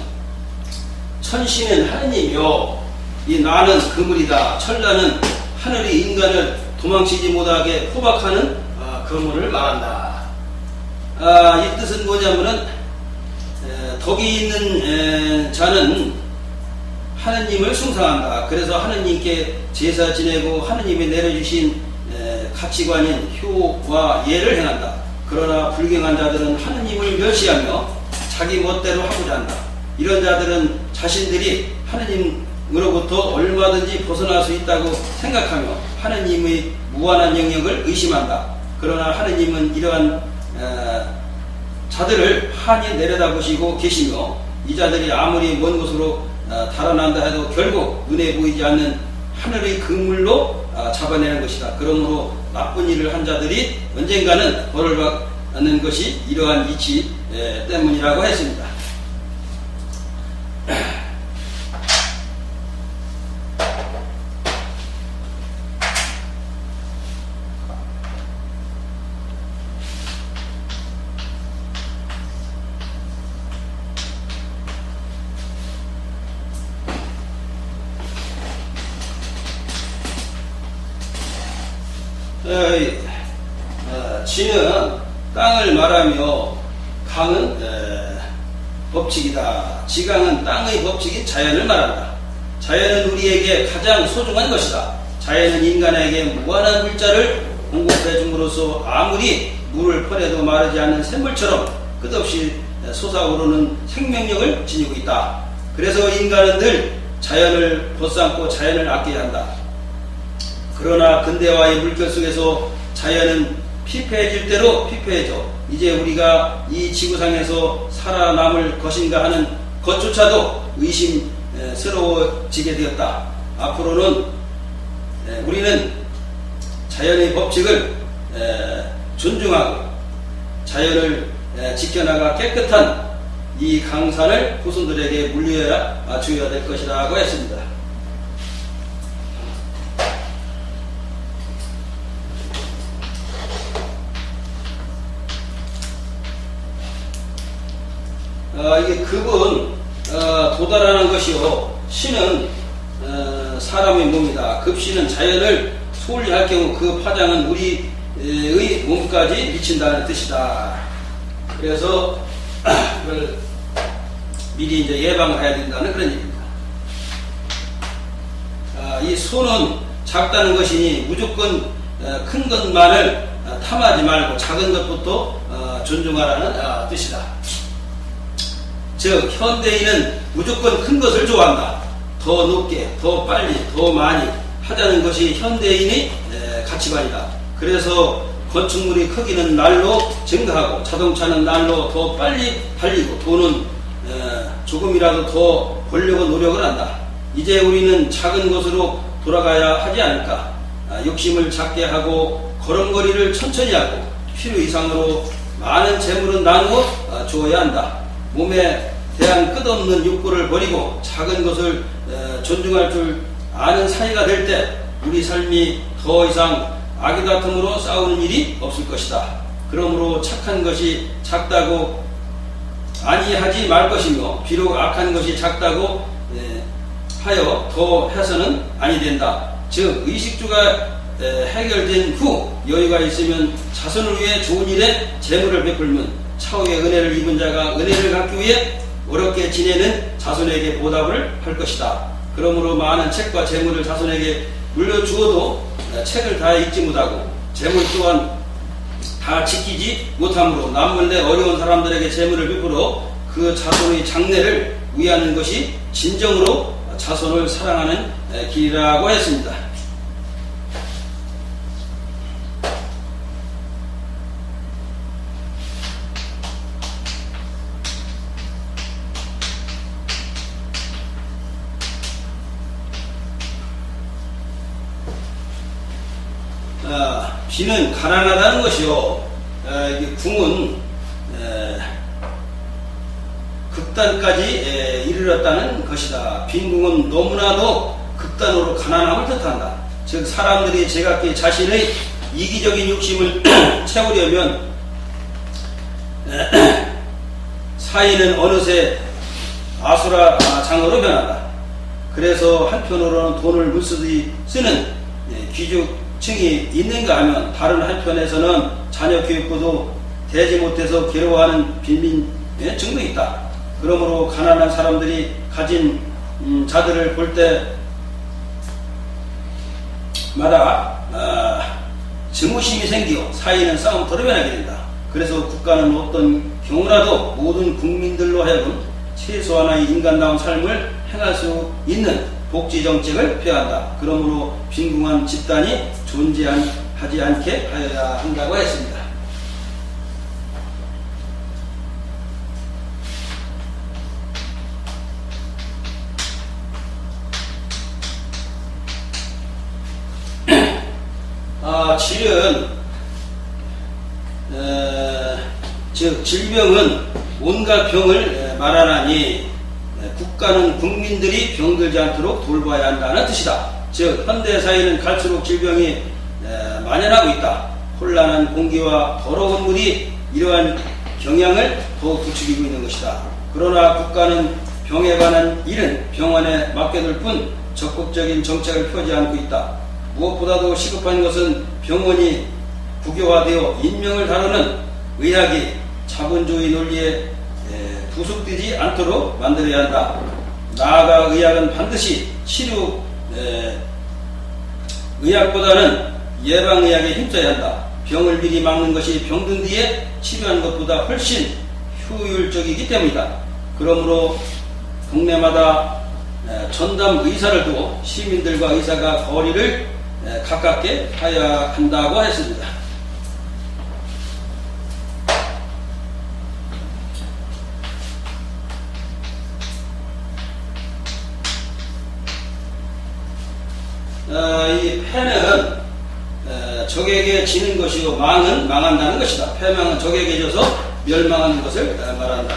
천신은 하느님이요 이 나는 그물이다. 천라는 하늘이 인간을 도망치지 못하게 포박하는 그물을 말한다. 이 뜻은 뭐냐면은 덕이 있는 자는 하느님을 숭상한다. 그래서 하느님께 제사 지내고 하느님이 내려주신 가치관인 효와 예를 행한다. 그러나 불경한 자들은 하느님을 멸시하며 자기 멋대로 하고자 한다. 이런 자들은 자신들이 하느님으로부터 얼마든지 벗어날 수 있다고 생각하며 하느님의 무한한 영역을 의심한다. 그러나 하느님은 이러한 자들을 한이 내려다보시고 계시며 이 자들이 아무리 먼 곳으로 달아난다 해도 결국 눈에 보이지 않는 하늘의 그물로 잡아내는 것이다. 그러므로 나쁜 일을 한 자들이 언젠가는 벌을 받는 것이 이러한 이치 때문이라고 했습니다. 지는 땅을 말하며 강은 법칙이다. 지강은 땅의 법칙인 자연을 말한다. 자연은 우리에게 가장 소중한 것이다. 자연은 인간에게 무한한 물자를 공급해 줌으로써 아무리 물을 퍼내도 마르지 않는 샘물처럼 끝없이 솟아오르는 생명력을 지니고 있다. 그래서 인간은 늘 자연을 벗삼고 자연을 아껴야 한다. 그러나 근대화의 물결 속에서 자연은 피폐해질 대로 피폐해져 이제 우리가 이 지구상에서 살아남을 것인가 하는 것조차도 의심스러워지게 되었다. 앞으로는 우리는 자연의 법칙을 존중하고 자연을 지켜나가 깨끗한 이 강산을 후손들에게 물려야 주어야 될 것이라고 했습니다. 이게 급은 도달하는 것이요 신은 사람의 몸이다. 급신은 자연을 소홀히 할 경우 그 파장은 우리의 몸까지 미친다는 뜻이다. 그래서 그걸 미리 이제 예방을 해야 된다는 그런 얘기입니다. 이 소는 작다는 것이니 무조건 큰 것만을 탐하지 말고 작은 것부터 존중하라는 뜻이다. 즉 현대인은 무조건 큰 것을 좋아한다. 더 높게, 더 빨리, 더 많이 하자는 것이 현대인의 가치관이다. 그래서 건축물의 크기는 날로 증가하고 자동차는 날로 더 빨리 달리고 돈은 조금이라도 더 벌려고 노력을 한다. 이제 우리는 작은 것으로 돌아가야 하지 않을까. 욕심을 작게 하고 걸음걸이를 천천히 하고 필요 이상으로 많은 재물은 나누어 주어야 한다. 몸에 대한 끝없는 욕구를 버리고 작은 것을 존중할 줄 아는 사이가 될 때 우리 삶이 더 이상 아기다툼으로 싸우는 일이 없을 것이다. 그러므로 착한 것이 작다고 아니하지 말 것이며 비록 악한 것이 작다고 하여 더 해서는 아니 된다. 즉 의식주가 해결된 후 여유가 있으면 자손을 위해 좋은 일에 재물을 베풀면 차후에 은혜를 입은 자가 은혜를 갖기 위해 어렵게 지내는 자손에게 보답을 할 것이다. 그러므로 많은 책과 재물을 자손에게 물려주어도 책을 다 읽지 못하고 재물 또한 다 지키지 못함으로 남몰래 어려운 사람들에게 재물을 베풀어 그 자손의 장래를 위하는 것이 진정으로 자손을 사랑하는 길이라고 했습니다. 비는 가난하다는 것이요. 궁은 극단까지 이르렀다는 것이다. 빈궁은 너무나도 극단으로 가난함을 뜻한다. 즉 사람들이 제각기 자신의 이기적인 욕심을 채우려면 사이는 어느새 아수라 장어로 변한다. 그래서 한편으로는 돈을 물쓰듯이 쓰는 귀족층이 있는가 하면 다른 한편에서는 자녀 교육보도 되지 못해서 괴로워하는 빈민의 증도 있다. 그러므로 가난한 사람들이 가진 자들을 볼 때마다 증오심이 생기고 사이는 싸움터로 변하게 된다. 그래서 국가는 어떤 경우라도 모든 국민들로 하여금 최소한의 인간다운 삶을 행할 수 있는 복지정책을 펴한다. 그러므로 빈궁한 집단이 존재하지 않게 하여야 한다고 했습니다. 질은 즉 질병은 온갖 병을 말하나니 국가는 국민들이 병들지 않도록 돌봐야 한다는 뜻이다. 즉 현대사회는 갈수록 질병이 만연하고 있다. 혼란한 공기와 더러운 물이 이러한 경향을 더욱 부추기고 있는 것이다. 그러나 국가는 병에 관한 일은 병원에 맡겨둘 뿐 적극적인 정책을 펴지 않고 있다. 무엇보다도 시급한 것은 병원이 국유화되어 인명을 다루는 의학이 자본주의 논리에 부속되지 않도록 만들어야 한다. 나아가 의학은 반드시 치료 의학보다는 예방의학에 힘써야 한다. 병을 미리 막는 것이 병든 뒤에 치료하는 것보다 훨씬 효율적이기 때문이다. 그러므로 동네마다 전담 의사를 두고 시민들과 의사가 거리를 가깝게 해야 한다고 했습니다. 이 패는 적에게 지는 것이요 망은 망한다는 것이다. 패망은 적에게 져서 멸망하는 것을 말한다.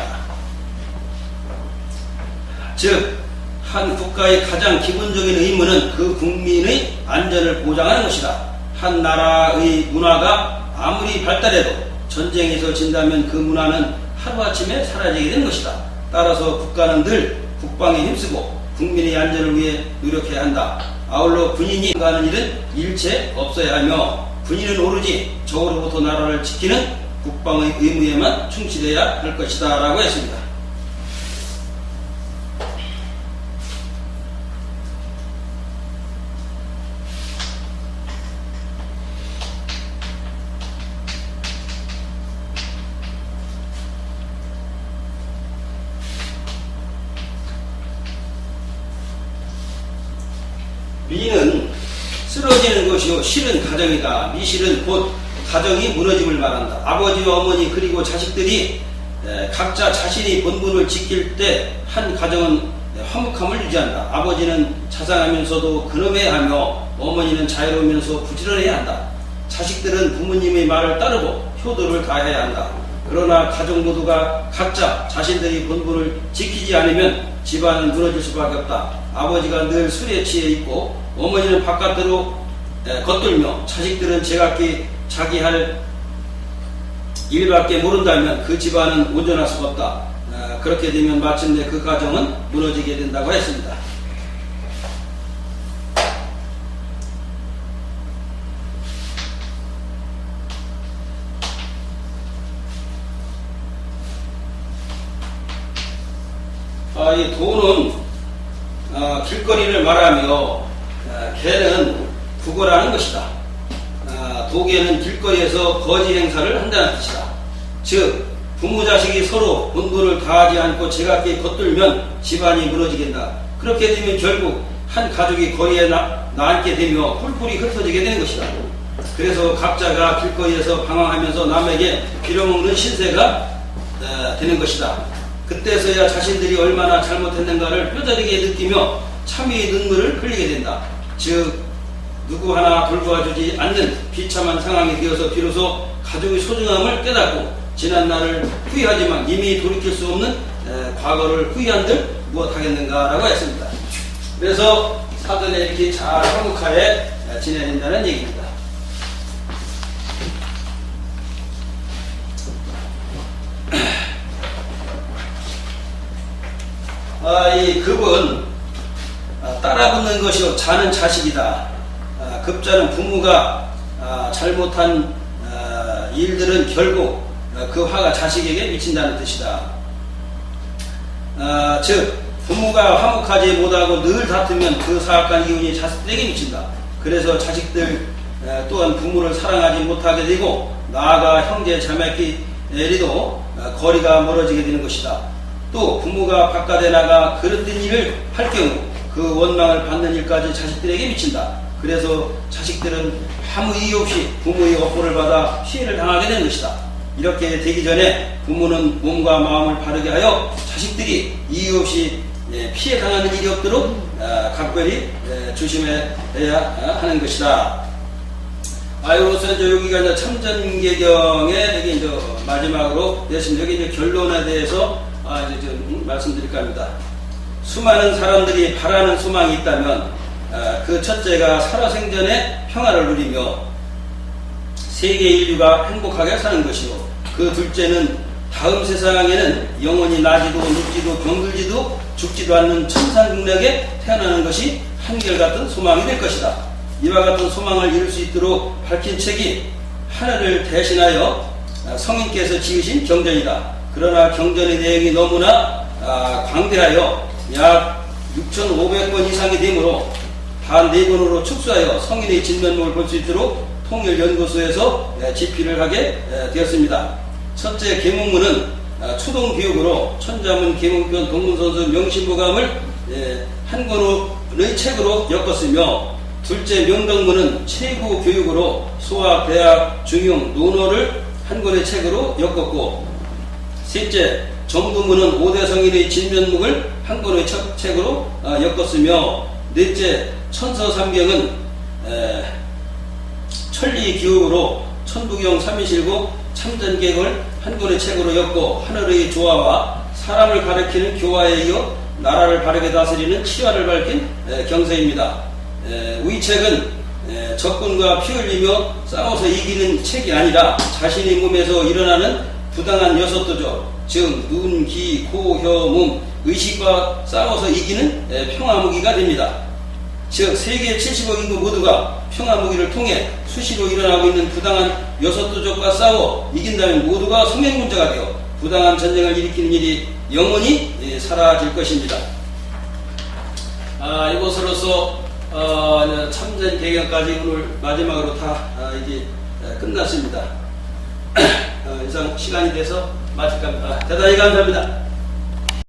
즉, 한 국가의 가장 기본적인 의무는 그 국민의 안전을 보장하는 것이다. 한 나라의 문화가 아무리 발달해도 전쟁에서 진다면 그 문화는 하루아침에 사라지게 되는 것이다. 따라서 국가는 늘 국방에 힘쓰고 국민의 안전을 위해 노력해야 한다. 아울러 군인이 하는 일은 일체 없어야 하며 군인은 오로지 적으로부터 나라를 지키는 국방의 의무에만 충실해야 할 것이다 라고 했습니다. 미는 쓰러지는 것이요 실은 가정이다. 미실은 곧 가정이 무너짐을 말한다. 아버지와 어머니 그리고 자식들이 각자 자신이 본분을 지킬 때 한 가정은 화목함을 유지한다. 아버지는 자상하면서도 근엄해하며 어머니는 자유로우면서 부지런해야 한다. 자식들은 부모님의 말을 따르고 효도를 다해야 한다. 그러나 가족 모두가 각자 자신들이 본분을 지키지 않으면 집안은 무너질 수밖에 없다. 아버지가 늘 술에 취해 있고 어머니는 바깥으로 겉돌며 자식들은 제각기 자기 할 일밖에 모른다면 그 집안은 온전할 수가 없다. 그렇게 되면 마침내 그 가정은 무너지게 된다고 했습니다. 이 도는 길거리를 말하며 개는 국어라는 것이다. 도개는 길거리에서 거지 행사를 한다는 뜻이다. 즉 부모 자식이 서로 본분을 다하지 않고 제각기 겉돌면 집안이 무너지게 된다. 그렇게 되면 결국 한 가족이 거리에 나앉게 되며 뿔뿔이 흩어지게 되는 것이다. 그래서 각자가 길거리에서 방황하면서 남에게 빌어먹는 신세가 되는 것이다. 그때서야 자신들이 얼마나 잘못했는가를 뼈저리게 느끼며 참회의 눈물을 흘리게 된다. 즉 누구 하나 돌보아주지 않는 비참한 상황이 되어서 비로소 가족의 소중함을 깨닫고 지난 날을 후회하지만 이미 돌이킬 수 없는 과거를 후회한들 무엇하겠는가라고 했습니다. 그래서 사전에 이렇게 잘 화목하게 지내야 된다는 얘기입니다. 이 급은 따라붙는 것이요 자는 자식이다. 급자는 부모가 잘못한 일들은 결국 그 화가 자식에게 미친다는 뜻이다. 즉 부모가 화목하지 못하고 늘 다투면 그 사악한 기운이 자식들에게 미친다. 그래서 자식들 또한 부모를 사랑하지 못하게 되고 나아가 형제 자매끼리도 거리가 멀어지게 되는 것이다. 또 부모가 바깥에 나가 그릇된 일을 할 경우 그 원망을 받는 일까지 자식들에게 미친다. 그래서 자식들은 아무 이유 없이 부모의 업보를 받아 피해를 당하게 되는 것이다. 이렇게 되기 전에 부모는 몸과 마음을 바르게 하여 자식들이 이유 없이 피해 당하는 일이 없도록 각별히 조심해야 하는 것이다. 이로써 여기가 이제 참전개경의 여기 이제 마지막으로 내신 여기 이제 결론에 대해서 이제 좀 말씀드릴까 합니다. 수많은 사람들이 바라는 소망이 있다면 그 첫째가 살아생전에 평화를 누리며 세계 인류가 행복하게 사는 것이요. 그 둘째는 다음 세상에는 영원히 나지도 눕지도 병들지도 죽지도 않는 천상국력에 태어나는 것이 한결같은 소망이 될 것이다. 이와 같은 소망을 이룰 수 있도록 밝힌 책이 하늘을 대신하여 성인께서 지으신 경전이다. 그러나 경전의 내용이 너무나 광대하여 약 6,500권 이상이 되므로 단 4권으로 축소하여 성인의 진면목을 볼 수 있도록 통일연구소에서 집필을 하게 되었습니다. 첫째 계몽문은 초동교육으로 천자문 계몽편 동문선수 명심보감을 한 권의 책으로 엮었으며, 둘째 명덕문은 최고 교육으로 소학, 대학, 중용, 논어를 한 권의 책으로 엮었고, 셋째 정두문은 5대 성인의 진면목을 한 권의 책으로 엮었으며, 넷째 천서삼경은 천리기옥으로 천부경 3인실고 참전객을 한 권의 책으로 엮고, 하늘의 조화와 사람을 가리키는 교화에 이어 나라를 바르게 다스리는 치화를 밝힌 경서입니다. 이 책은 적군과 피 흘리며 싸워서 이기는 책이 아니라 자신의 몸에서 일어나는 부당한 여섯도죠. 즉 눈, 귀, 코, 혀, 몸, 의식과 싸워서 이기는 평화무기가 됩니다. 즉 세계 70억 인구 모두가 평화무기를 통해 수시로 일어나고 있는 부당한 여섯도적과 싸워 이긴다면 모두가 성행군자가 되어 부당한 전쟁을 일으키는 일이 영원히 사라질 것입니다. 이것으로서 참전 개경까지 오늘 마지막으로 다 이제 끝났습니다. 이상 시간이 돼서 마칠까 합니다. 대단히 감사합니다.